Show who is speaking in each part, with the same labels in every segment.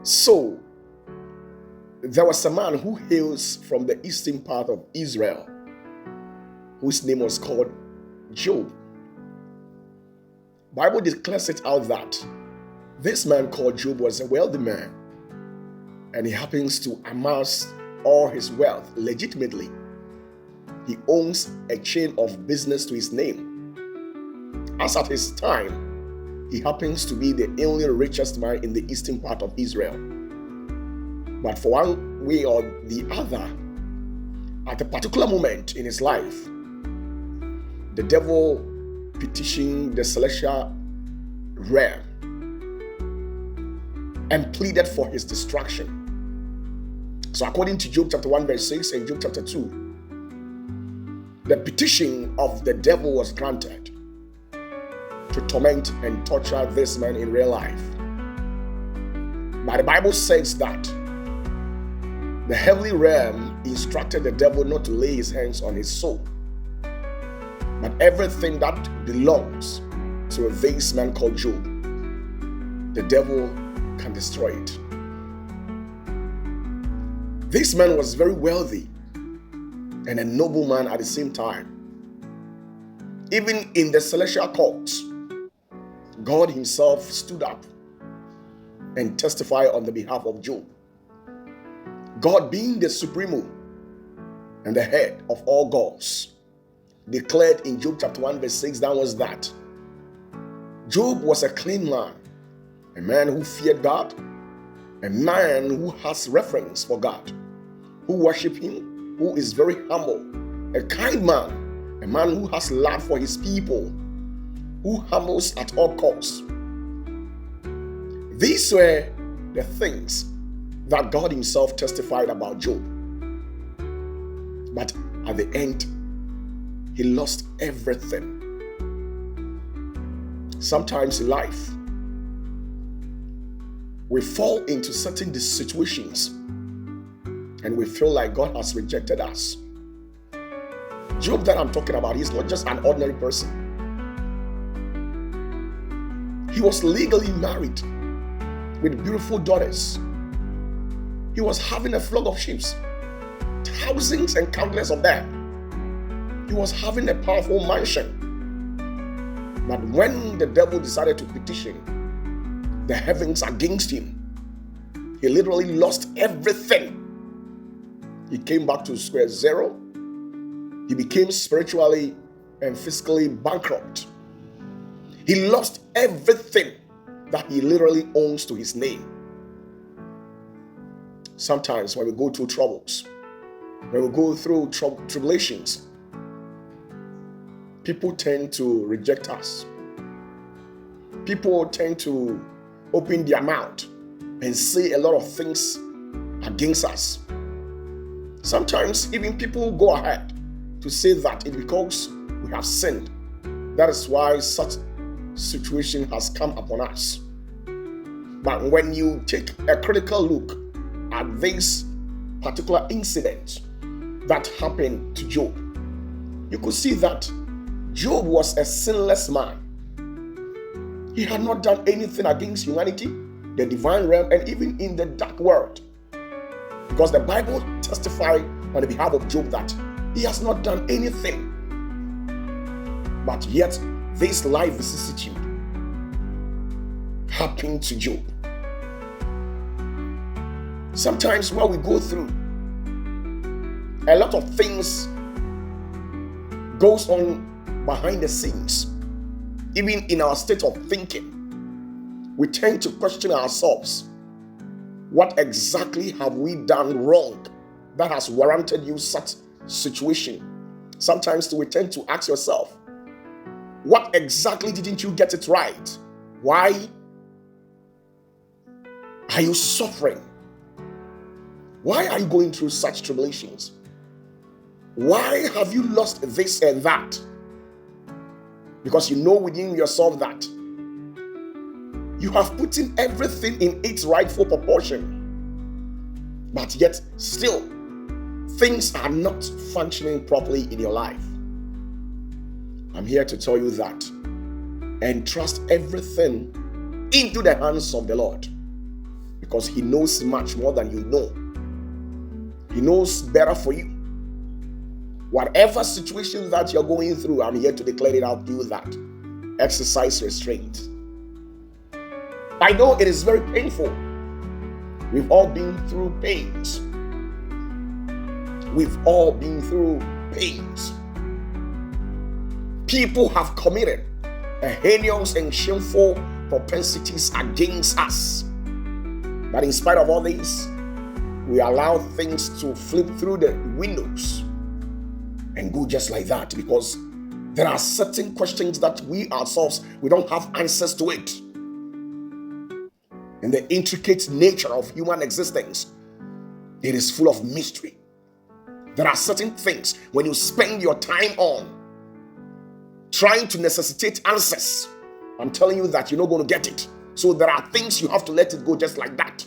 Speaker 1: So, there was a man who hails from the eastern part of Israel, whose name was called Job. Bible declares it out that this man called Job was a wealthy man, and he happens to amass all his wealth legitimately. He owns a chain of business to his name. As at his time, he happens to be the only richest man in the eastern part of Israel. But for one way or the other, at a particular moment in his life, the devil petitioned the celestial realm and pleaded for his destruction. So according to Job chapter 1 verse 6 and Job chapter 2, the petition of the devil was granted to torment and torture this man in real life. But the Bible says that the heavenly realm instructed the devil not to lay his hands on his soul, but everything that belongs to this man called Job, the devil can destroy it. This man was very wealthy and a noble man at the same time. Even in the celestial courts, God himself stood up and testified on the behalf of Job. God, being the supremo and the head of all gods, declared in Job chapter 1 verse 6 downwards that Job was a clean man, a man who feared God, a man who has reverence for God, who worship him, who is very humble, a kind man, a man who has love for his people, who humbles at all costs. These were the things that God himself testified about Job. But at the end, he lost everything. Sometimes in life, we fall into certain situations and we feel like God has rejected us. Job that I'm talking about, he's not just an ordinary person. He was legally married with beautiful daughters. He was having a flock of sheep, thousands and countless of them. He was having a powerful mansion. But when the devil decided to petition the heavens against him, he literally lost everything. He came back to square zero. He became spiritually and physically bankrupt. He lost everything that he literally owns to his name. Sometimes when we go through troubles, when we go through tribulations, people tend to reject us. People tend to open their mouth and say a lot of things against us. Sometimes even people go ahead to say that it's because we have sinned. That is why such situation has come upon us. But when you take a critical look at this particular incident that happened to Job, you could see that Job was a sinless man. He had not done anything against humanity, the divine realm, and even in the dark world. Because the Bible testified on the behalf of Job that he has not done anything. But yet, this life vicissitude happened to Job. Sometimes when we go through, a lot of things goes on behind the scenes. Even in our state of thinking, we tend to question ourselves. What exactly have we done wrong that has warranted you such situation? Sometimes we tend to ask yourself, what exactly didn't you get it right? Why are you suffering? Why are you going through such tribulations? Why have you lost this and that? Because you know within yourself that you have put in everything in its rightful proportion. But yet still, things are not functioning properly in your life. I'm here to tell you that entrust everything into the hands of the Lord. because he knows much more than you know. He knows better for you. Whatever situation that you're going through, I'm here to declare it out to you that exercise restraint. I know it is very painful. We've all been through pains. We've all been through pains. People have committed heinous and shameful propensities against us. But in spite of all this, we allow things to flip through the windows and go just like that, because there are certain questions that we ourselves, we don't have answers to it. And the intricate nature of human existence, it is full of mystery. There are certain things when you spend your time on trying to necessitate answers, I'm telling you that you're not going to get it. So there are things you have to let it go just like that.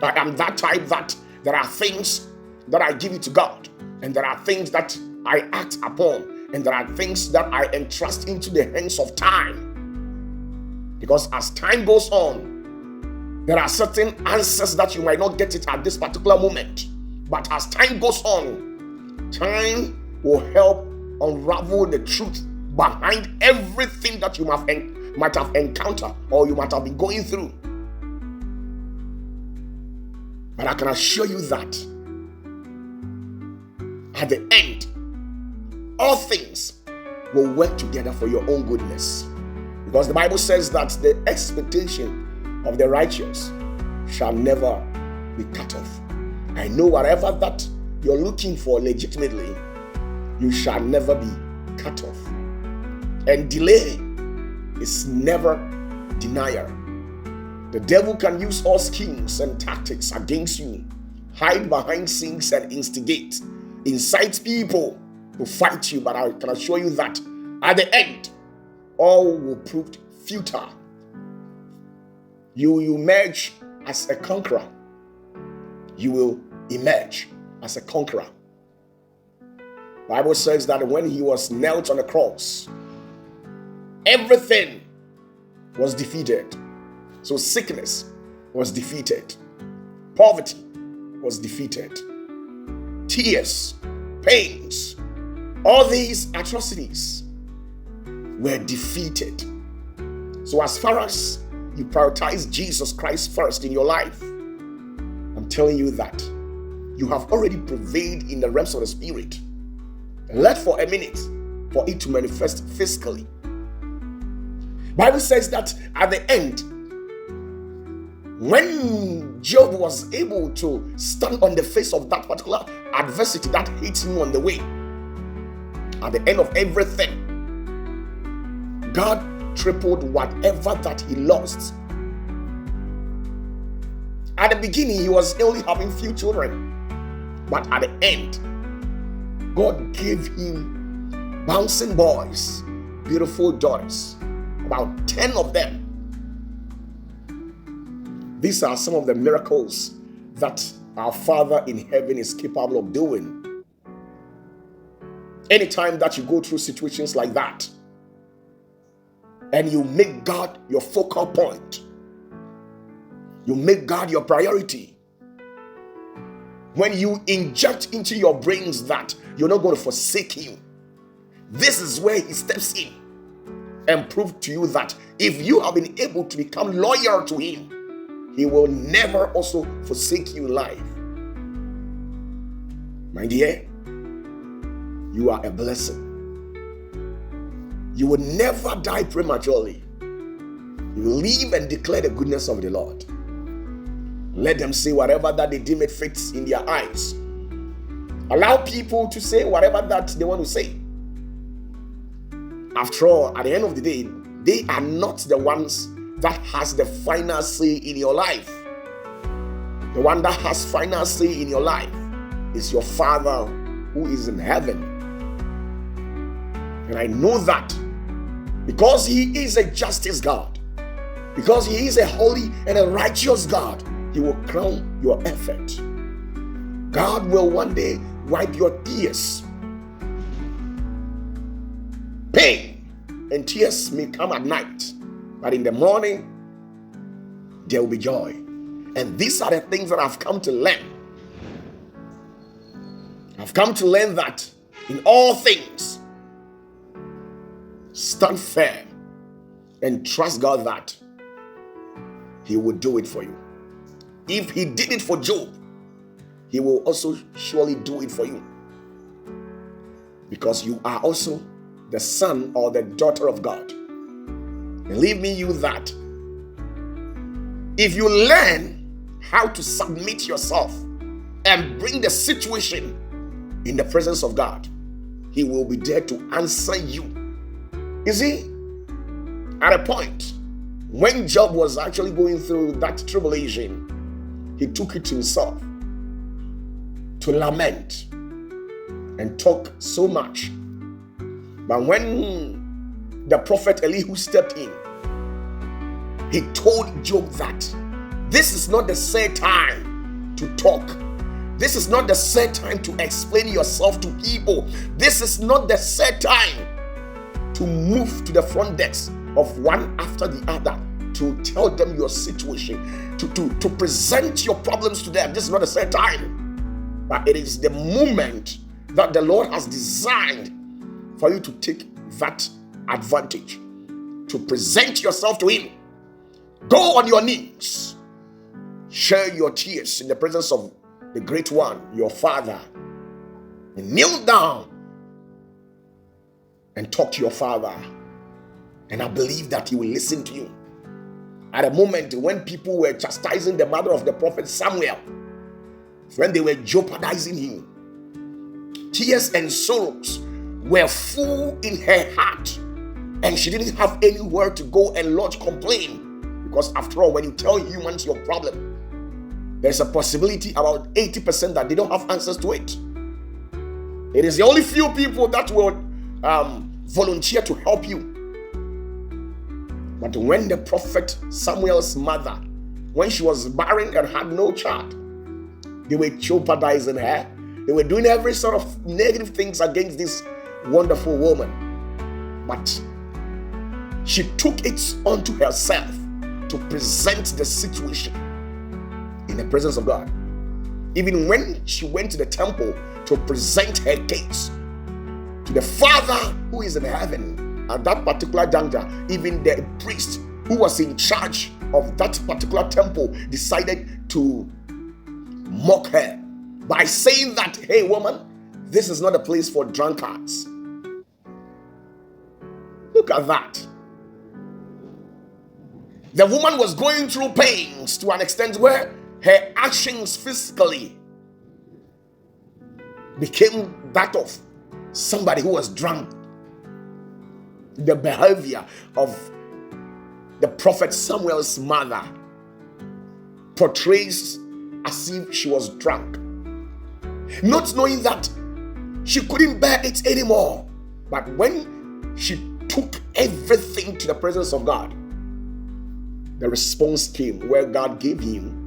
Speaker 1: I am that type that there are things that I give it to God, and there are things that I act upon, and there are things that I entrust into the hands of time. Because as time goes on, there are certain answers that you might not get it at this particular moment. But as time goes on, time will help unravel the truth behind everything that you might have encountered or you might have been going through. But I can assure you that at the end, all things will work together for your own goodness. Because the Bible says that the expectation of the righteous shall never be cut off. I know whatever that you're looking for legitimately, you shall never be cut off. And delay is never denial. The devil can use all schemes and tactics against you, hide behind scenes and instigate, incite people to fight you. But I can assure you that at the end, all will prove futile. You will emerge as a conqueror. You will emerge as a conqueror. The Bible says that when he was nailed on the cross, everything was defeated. So sickness was defeated. Poverty was defeated. Tears, pains, all these atrocities were defeated. So as far as you prioritize Jesus Christ first in your life, I'm telling you that you have already prevailed in the realms of the spirit. Let for a minute for it to manifest physically. Bible says that at the end, when Job was able to stand on the face of that particular adversity that hit him on the way, at the end of everything, God tripled whatever that he lost. At the beginning, he was only having few children, but at the end, God gave him bouncing boys, beautiful daughters, about 10 of them. These are some of the miracles that our Father in heaven is capable of doing. Anytime that you go through situations like that, and you make God your focal point, you make God your priority, when you inject into your brains that you're not going to forsake him, this is where he steps in and prove to you that if you have been able to become loyal to him, he will never also forsake you in life. My dear, you are a blessing. You will never die prematurely. You will live and declare the goodness of the Lord. Let them say whatever that they deem it fits in their eyes. Allow people to say whatever that they want to say. After all, at the end of the day, they are not the ones that has the final say in your life. The one that has final say in your life is your Father who is in heaven. And I know that because he is a justice God, because he is a holy and a righteous God, he will crown your effort. God will one day wipe your tears. Pain and tears may come at night, but in the morning, there will be joy. And these are the things that I've come to learn. I've come to learn that in all things, stand firm and trust God that He will do it for you. If He did it for Job, He will also surely do it for you. Because you are also the son or the daughter of God. Believe me, you that if you learn how to submit yourself and bring the situation in the presence of God, He will be there to answer you. You see, at a point when Job was actually going through that tribulation, he took it to himself to lament and talk so much. But when the prophet Elihu stepped in, he told Job that this is not the set time to talk. This is not the set time to explain yourself to people. This is not the set time to move to the front desk of one after the other to tell them your situation, to present your problems to them. This is not the set time, but it is the moment that the Lord has designed for you to take that advantage, to present yourself to Him. Go on your knees, share your tears in the presence of the great one, your Father, and kneel down and talk to your Father. And I believe that He will listen to you. At a moment when people were chastising the mother of the prophet Samuel, when they were jeopardizing him, tears and sorrows were full in her heart, and she didn't have anywhere to go and lodge complaint. Because after all, when you tell humans your problem, there's a possibility about 80% that they don't have answers to it. It is the only few people that will volunteer to help you. But when the prophet Samuel's mother, when she was barren and had no child, they were jeopardizing her. They were doing every sort of negative things against this wonderful woman. But she took it onto herself to present the situation in the presence of God. Even when she went to the temple to present her case to the Father who is in heaven, at that particular juncture, even the priest who was in charge of that particular temple decided to mock her by saying that, hey woman, this is not a place for drunkards. Look at that. The woman was going through pains to an extent where her actions physically became that of somebody who was drunk. The behavior of the prophet Samuel's mother portrays as if she was drunk, not knowing that she couldn't bear it anymore. But when she took everything to the presence of God, the response came where God gave him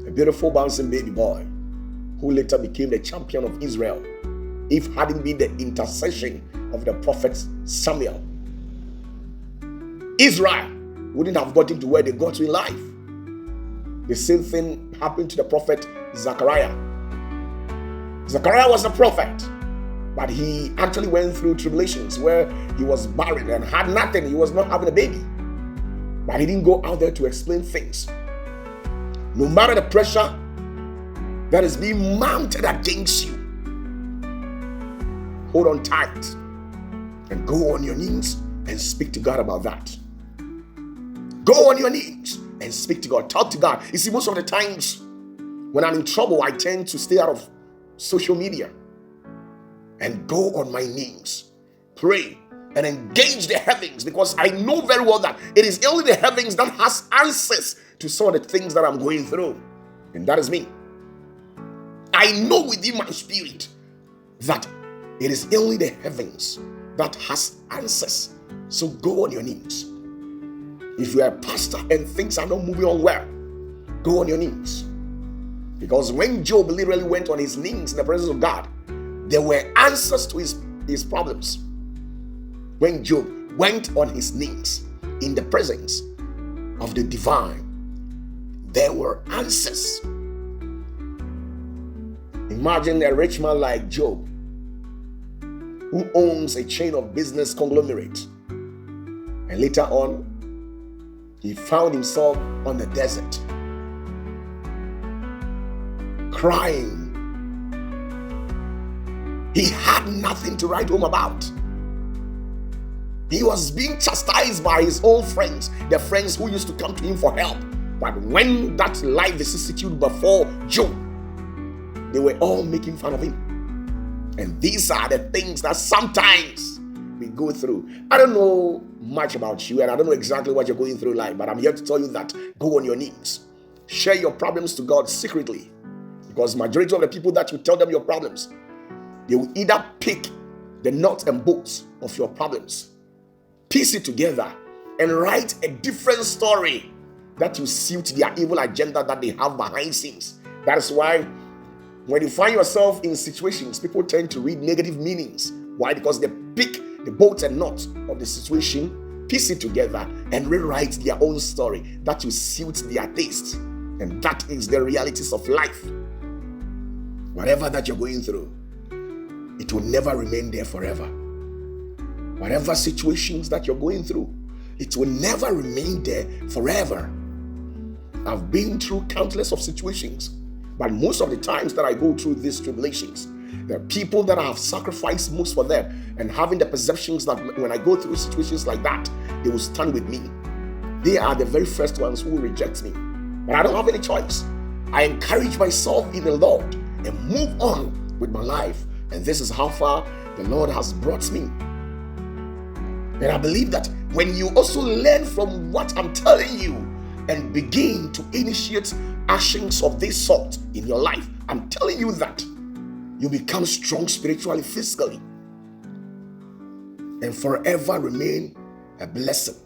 Speaker 1: a beautiful bouncing baby boy who later became the champion of Israel. If hadn't been the intercession of the prophet Samuel, Israel wouldn't have gotten to where they got to in life. The same thing happened to the prophet Zechariah. Zechariah was a prophet, but he actually went through tribulations where he was barren and had nothing. He was not having a baby. But he didn't go out there to explain things. No matter the pressure that is being mounted against you, hold on tight and go on your knees and speak to God about that. Go on your knees and speak to God. Talk to God. You see, most of the times when I'm in trouble, I tend to stay out of social media and go on my knees, pray, and engage the heavens, because I know very well that it is only the heavens that has answers to some of the things that I'm going through. And that is me. I know within my spirit that it is only the heavens that has answers. So go on your knees. If you are a pastor and things are not moving on well, go on your knees. Because when Job literally went on his knees in the presence of God, there were answers to his problems. When Job went on his knees in the presence of the divine, there were answers. Imagine a rich man like Job, who owns a chain of business conglomerate, and later on, he found himself on the desert, crying. He had nothing to write home about. He was being chastised by his own friends, the friends who used to come to him for help. But when that life vicissitude before Job, they were all making fun of him. And these are the things that sometimes we go through. I don't know much about you, and I don't know exactly what you're going through in life, but I'm here to tell you that go on your knees. Share your problems to God secretly. Because majority of the people that you tell them your problems, they will either pick the nuts and bolts of your problems, piece it together, and write a different story that will suit their evil agenda that they have behind scenes. That is why when you find yourself in situations, people tend to read negative meanings. Why? Because they pick the bolts and nuts of the situation, piece it together, and rewrite their own story that will suit their taste. And that is the realities of life. Whatever that you're going through, it will never remain there forever. Whatever situations that you're going through, it will never remain there forever. I've been through countless of situations, but most of the times that I go through these tribulations, there are people that I have sacrificed most for them, and having the perceptions that when I go through situations like that, they will stand with me. They are the very first ones who reject me. But I don't have any choice. I encourage myself in the Lord and move on with my life. And this is how far the Lord has brought me. And I believe that when you also learn from what I'm telling you and begin to initiate actions of this sort in your life, I'm telling you that you become strong spiritually, physically, and forever remain a blessing.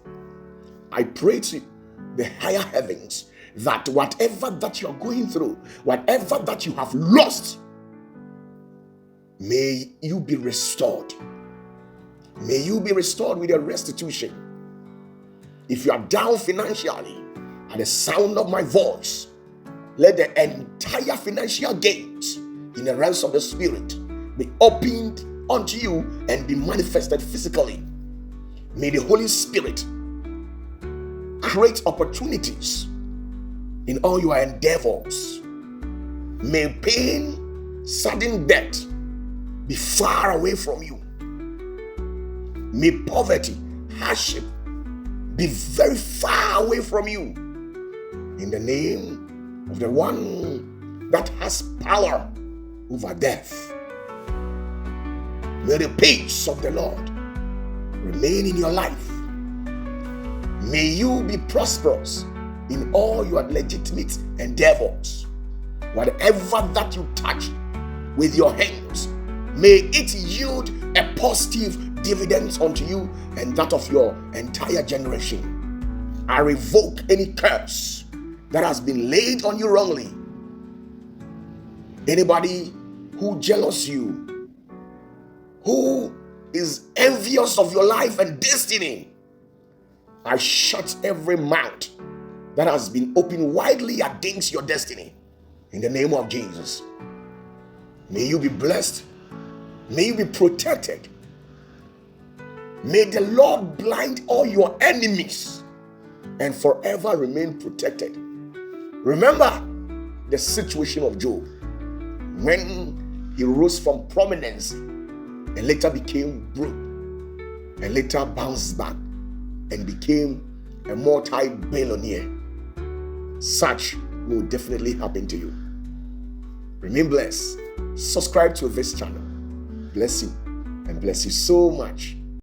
Speaker 1: I pray to the higher heavens that whatever that you're going through, whatever that you have lost, may you be restored. May you be restored with a restitution. If you are down financially, at the sound of my voice, let the entire financial gates in the realms of the spirit be opened unto you and be manifested physically. May the Holy Spirit create opportunities in all your endeavors. May pain, sudden death be far away from you. May poverty, hardship be very far away from you. In the name of the one that has power over death. May the peace of the Lord remain in your life. May you be prosperous in all your legitimate endeavors. Whatever that you touch with your hands, may it yield a positive dividends unto you and that of your entire generation. I revoke any curse that has been laid on you wrongly. Anybody who jealous you, who is envious of your life and destiny, I shut every mouth that has been opened widely against your destiny in the name of Jesus. May you be blessed. May you be protected. May the Lord blind all your enemies and forever remain protected. Remember the situation of Job when he rose from prominence and later became broke and later bounced back and became a multi-billionaire. Such will definitely happen to you. Remain blessed. Subscribe to this channel. Bless you and bless you so much.